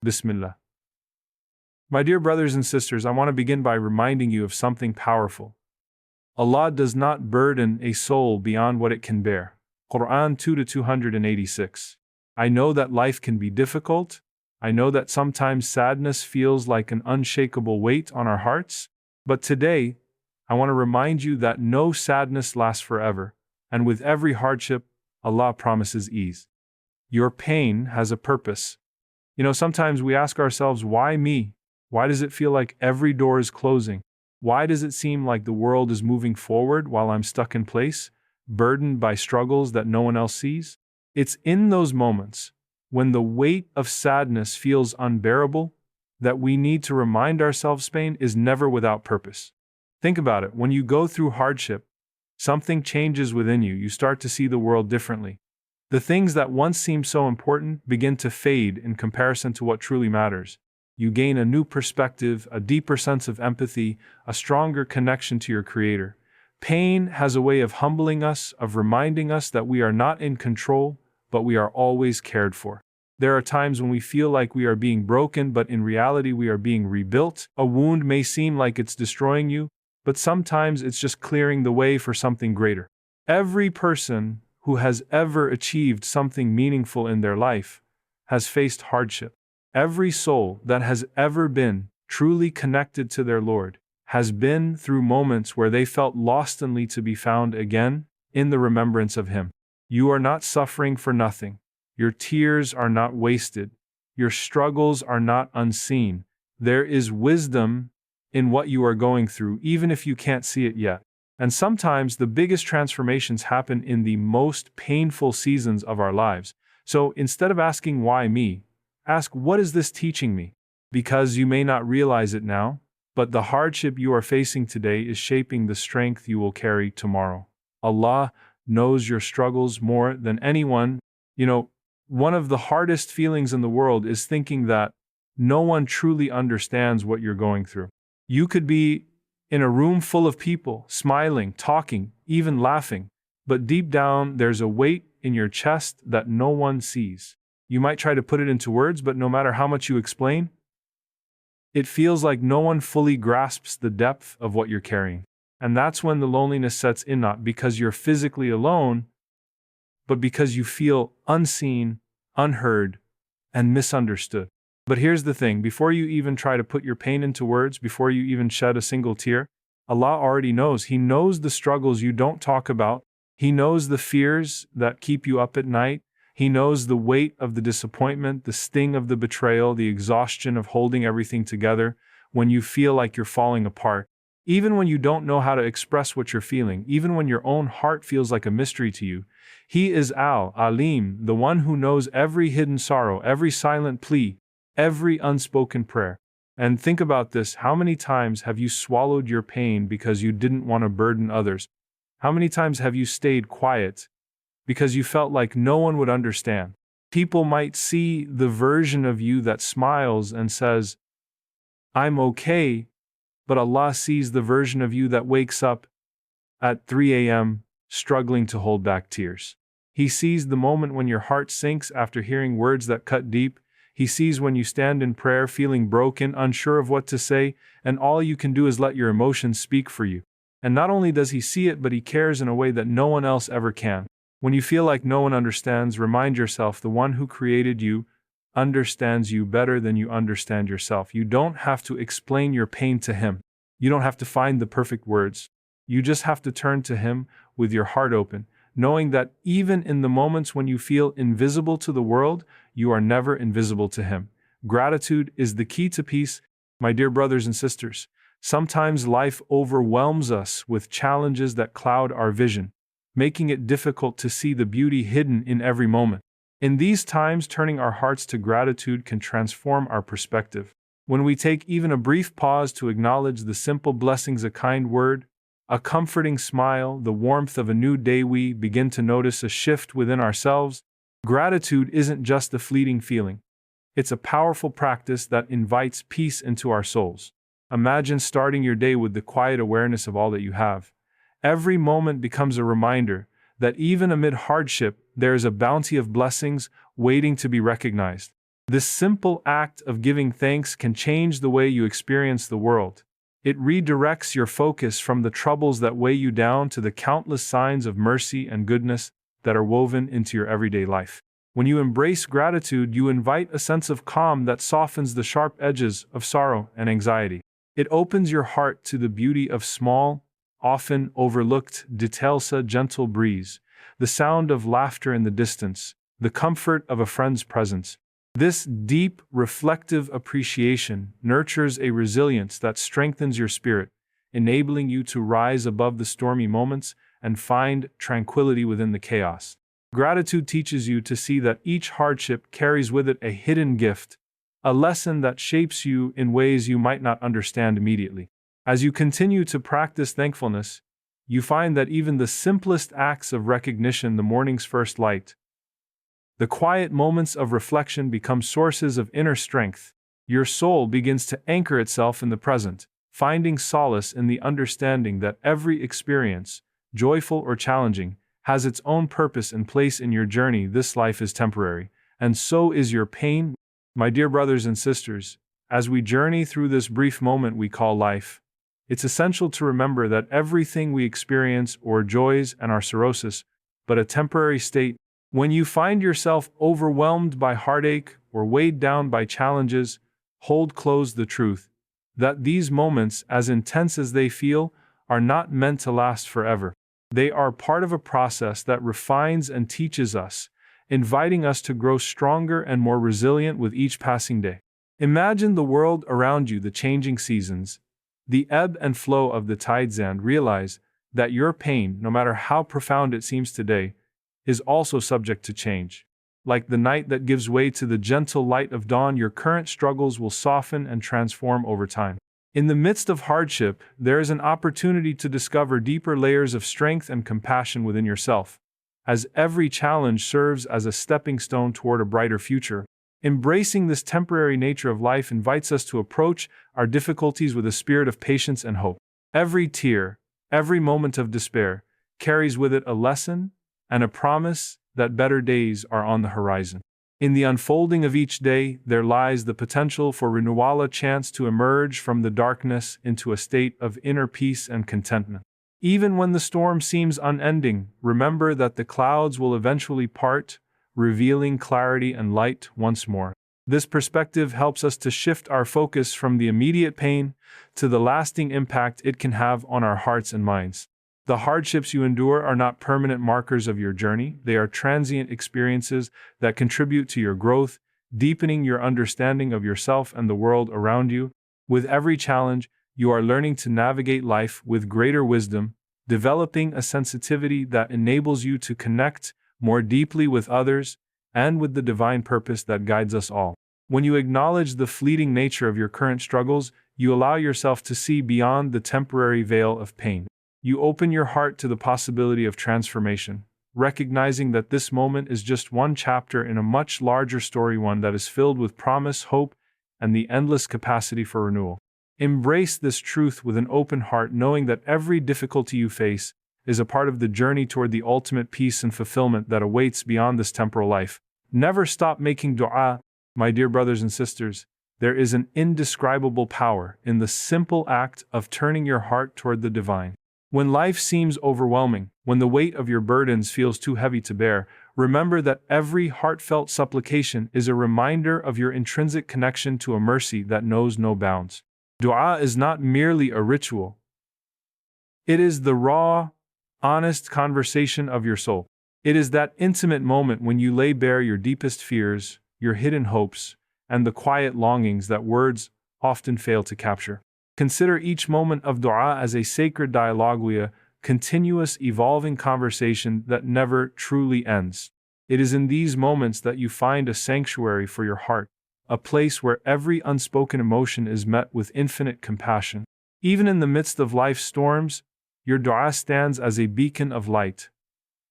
Bismillah. My dear brothers and sisters, I want to begin by reminding you of something powerful. Allah does not burden a soul beyond what it can bear. Quran 2-286. I know that life can be difficult. I know that sometimes sadness feels like an unshakable weight on our hearts. But today, I want to remind you that no sadness lasts forever, and with every hardship, Allah promises ease. Your pain has a purpose. Sometimes we ask ourselves, why me? Why does it feel like every door is closing? Why does it seem like the world is moving forward while I'm stuck in place, burdened by struggles that no one else sees? It's in those moments, when the weight of sadness feels unbearable, that we need to remind ourselves pain is never without purpose. Think about it. When you go through hardship, something changes within you. You start to see the world differently. The things that once seemed so important begin to fade in comparison to what truly matters. You gain a new perspective, a deeper sense of empathy, a stronger connection to your Creator. Pain has a way of humbling us, of reminding us that we are not in control, but we are always cared for. There are times when we feel like we are being broken, but in reality we are being rebuilt. A wound may seem like it's destroying you, but sometimes it's just clearing the way for something greater. Every person who has ever achieved something meaningful in their life has faced hardship. Every soul that has ever been truly connected to their Lord has been through moments where they felt lost only to be found again in the remembrance of Him. You are not suffering for nothing. Your tears are not wasted. Your struggles are not unseen. There is wisdom in what you are going through, even if you can't see it yet. And sometimes the biggest transformations happen in the most painful seasons of our lives. So instead of asking why me, ask what is this teaching me? Because you may not realize it now, but the hardship you are facing today is shaping the strength you will carry tomorrow. Allah knows your struggles more than anyone. One of the hardest feelings in the world is thinking that no one truly understands what you're going through. You could be in a room full of people, smiling, talking, even laughing, but deep down there's a weight in your chest that no one sees. You might try to put it into words, but no matter how much you explain, it feels like no one fully grasps the depth of what you're carrying. And that's when the loneliness sets in, not because you're physically alone, but because you feel unseen, unheard, and misunderstood. But here's the thing, before you even try to put your pain into words, before you even shed a single tear, Allah already knows. He knows the struggles you don't talk about. He knows the fears that keep you up at night. He knows the weight of the disappointment, the sting of the betrayal, the exhaustion of holding everything together when you feel like you're falling apart. Even when you don't know how to express what you're feeling, even when your own heart feels like a mystery to you, He is Al-Alim, the one who knows every hidden sorrow, every silent plea, every unspoken prayer. And think about this, how many times have you swallowed your pain because you didn't want to burden others? How many times have you stayed quiet because you felt like no one would understand? People might see the version of you that smiles and says, I'm okay, but Allah sees the version of you that wakes up at 3 a.m. struggling to hold back tears. He sees the moment when your heart sinks after hearing words that cut deep. He sees when you stand in prayer feeling broken, unsure of what to say, and all you can do is let your emotions speak for you. And not only does He see it, but He cares in a way that no one else ever can. When you feel like no one understands, remind yourself the one who created you understands you better than you understand yourself. You don't have to explain your pain to Him. You don't have to find the perfect words. You just have to turn to Him with your heart open, knowing that even in the moments when you feel invisible to the world, you are never invisible to Him. Gratitude is the key to peace, my dear brothers and sisters. Sometimes life overwhelms us with challenges that cloud our vision, making it difficult to see the beauty hidden in every moment. In these times, turning our hearts to gratitude can transform our perspective. When we take even a brief pause to acknowledge the simple blessings, a kind word, a comforting smile, the warmth of a new day, we begin to notice a shift within ourselves. Gratitude isn't just a fleeting feeling. It's a powerful practice that invites peace into our souls. Imagine starting your day with the quiet awareness of all that you have. Every moment becomes a reminder that even amid hardship, there is a bounty of blessings waiting to be recognized. This simple act of giving thanks can change the way you experience the world. It redirects your focus from the troubles that weigh you down to the countless signs of mercy and goodness that are woven into your everyday life. When you embrace gratitude, you invite a sense of calm that softens the sharp edges of sorrow and anxiety. It opens your heart to the beauty of small, often overlooked details: a gentle breeze, the sound of laughter in the distance, the comfort of a friend's presence. This deep, reflective appreciation nurtures a resilience that strengthens your spirit, enabling you to rise above the stormy moments and find tranquility within the chaos. Gratitude teaches you to see that each hardship carries with it a hidden gift, a lesson that shapes you in ways you might not understand immediately. As you continue to practice thankfulness, you find that even the simplest acts of recognition, the morning's first light, the quiet moments of reflection, become sources of inner strength. Your soul begins to anchor itself in the present, finding solace in the understanding that every experience, joyful or challenging, has its own purpose and place in your journey. This life is temporary, and so is your pain. My dear brothers and sisters, as we journey through this brief moment we call life, it's essential to remember that everything we experience, our joys and our sorrows, but a temporary state. When you find yourself overwhelmed by heartache or weighed down by challenges, hold close the truth that these moments, as intense as they feel, are not meant to last forever. They are part of a process that refines and teaches us, inviting us to grow stronger and more resilient with each passing day. Imagine the world around you, the changing seasons, the ebb and flow of the tides, and realize that your pain, no matter how profound it seems today, is also subject to change. Like the night that gives way to the gentle light of dawn, your current struggles will soften and transform over time. In the midst of hardship, there is an opportunity to discover deeper layers of strength and compassion within yourself, as every challenge serves as a stepping stone toward a brighter future. Embracing this temporary nature of life invites us to approach our difficulties with a spirit of patience and hope. Every tear, every moment of despair, carries with it a lesson and a promise that better days are on the horizon. In the unfolding of each day, there lies the potential for renewal, a chance to emerge from the darkness into a state of inner peace and contentment. Even when the storm seems unending, remember that the clouds will eventually part, revealing clarity and light once more. This perspective helps us to shift our focus from the immediate pain to the lasting impact it can have on our hearts and minds. The hardships you endure are not permanent markers of your journey. They are transient experiences that contribute to your growth, deepening your understanding of yourself and the world around you. With every challenge, you are learning to navigate life with greater wisdom, developing a sensitivity that enables you to connect more deeply with others and with the divine purpose that guides us all. When you acknowledge the fleeting nature of your current struggles, you allow yourself to see beyond the temporary veil of pain. You open your heart to the possibility of transformation, recognizing that this moment is just one chapter in a much larger story, one that is filled with promise, hope, and the endless capacity for renewal. Embrace this truth with an open heart, knowing that every difficulty you face is a part of the journey toward the ultimate peace and fulfillment that awaits beyond this temporal life. Never stop making dua, my dear brothers and sisters. There is an indescribable power in the simple act of turning your heart toward the divine. When life seems overwhelming, when the weight of your burdens feels too heavy to bear, remember that every heartfelt supplication is a reminder of your intrinsic connection to a mercy that knows no bounds. Dua is not merely a ritual. It is the raw, honest conversation of your soul. It is that intimate moment when you lay bare your deepest fears, your hidden hopes, and the quiet longings that words often fail to capture. Consider each moment of dua as a sacred dialogue, a continuous, evolving conversation that never truly ends. It is in these moments that you find a sanctuary for your heart, a place where every unspoken emotion is met with infinite compassion. Even in the midst of life's storms, your dua stands as a beacon of light,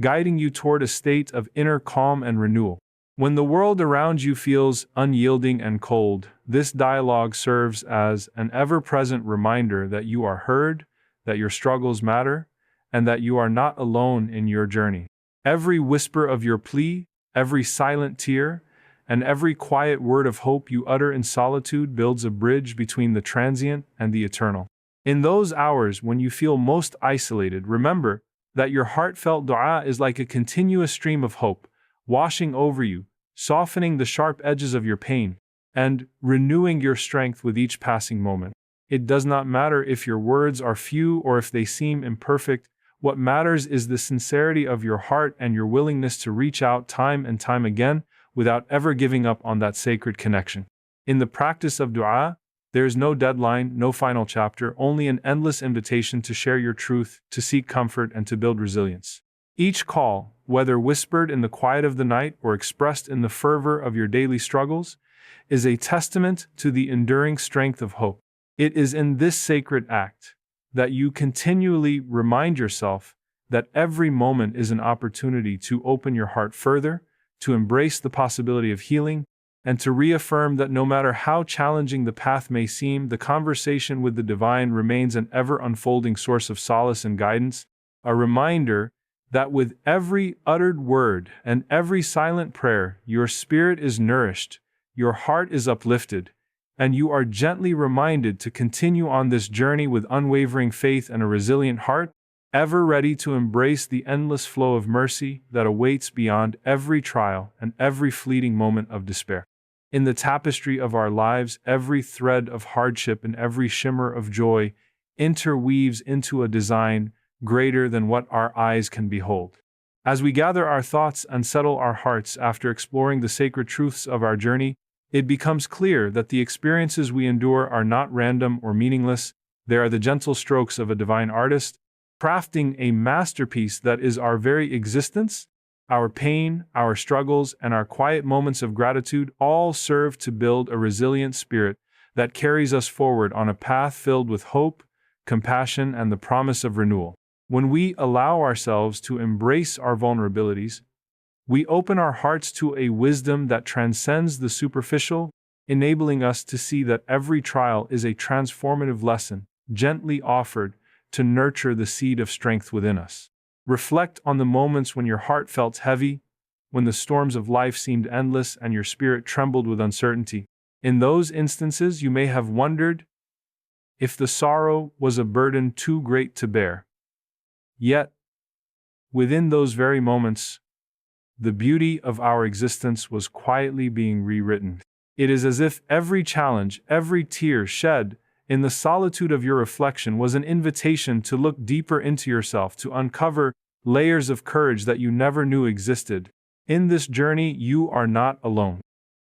guiding you toward a state of inner calm and renewal. When the world around you feels unyielding and cold, this dialogue serves as an ever-present reminder that you are heard, that your struggles matter, and that you are not alone in your journey. Every whisper of your plea, every silent tear, and every quiet word of hope you utter in solitude builds a bridge between the transient and the eternal. In those hours when you feel most isolated, remember that your heartfelt dua is like a continuous stream of hope, washing over you, softening the sharp edges of your pain, and renewing your strength with each passing moment. It does not matter if your words are few or if they seem imperfect. What matters is the sincerity of your heart and your willingness to reach out time and time again without ever giving up on that sacred connection. In the practice of dua, there is no deadline, no final chapter, only an endless invitation to share your truth, to seek comfort, and to build resilience. Each call, whether whispered in the quiet of the night or expressed in the fervor of your daily struggles, is a testament to the enduring strength of hope. It is in this sacred act that you continually remind yourself that every moment is an opportunity to open your heart further, to embrace the possibility of healing, and to reaffirm that no matter how challenging the path may seem, the conversation with the divine remains an ever-unfolding source of solace and guidance, a reminder that with every uttered word and every silent prayer, your spirit is nourished, your heart is uplifted, and you are gently reminded to continue on this journey with unwavering faith and a resilient heart, ever ready to embrace the endless flow of mercy that awaits beyond every trial and every fleeting moment of despair. In the tapestry of our lives, every thread of hardship and every shimmer of joy interweaves into a design greater than what our eyes can behold. As we gather our thoughts and settle our hearts after exploring the sacred truths of our journey, it becomes clear that the experiences we endure are not random or meaningless. They are the gentle strokes of a divine artist, crafting a masterpiece that is our very existence. Our pain, our struggles, and our quiet moments of gratitude all serve to build a resilient spirit that carries us forward on a path filled with hope, compassion, and the promise of renewal. When we allow ourselves to embrace our vulnerabilities, we open our hearts to a wisdom that transcends the superficial, enabling us to see that every trial is a transformative lesson, gently offered to nurture the seed of strength within us. Reflect on the moments when your heart felt heavy, when the storms of life seemed endless and your spirit trembled with uncertainty. In those instances, you may have wondered if the sorrow was a burden too great to bear. Yet, within those very moments, the beauty of our existence was quietly being rewritten. It is as if every challenge, every tear shed in the solitude of your reflection was an invitation to look deeper into yourself, to uncover layers of courage that you never knew existed. In this journey, you are not alone.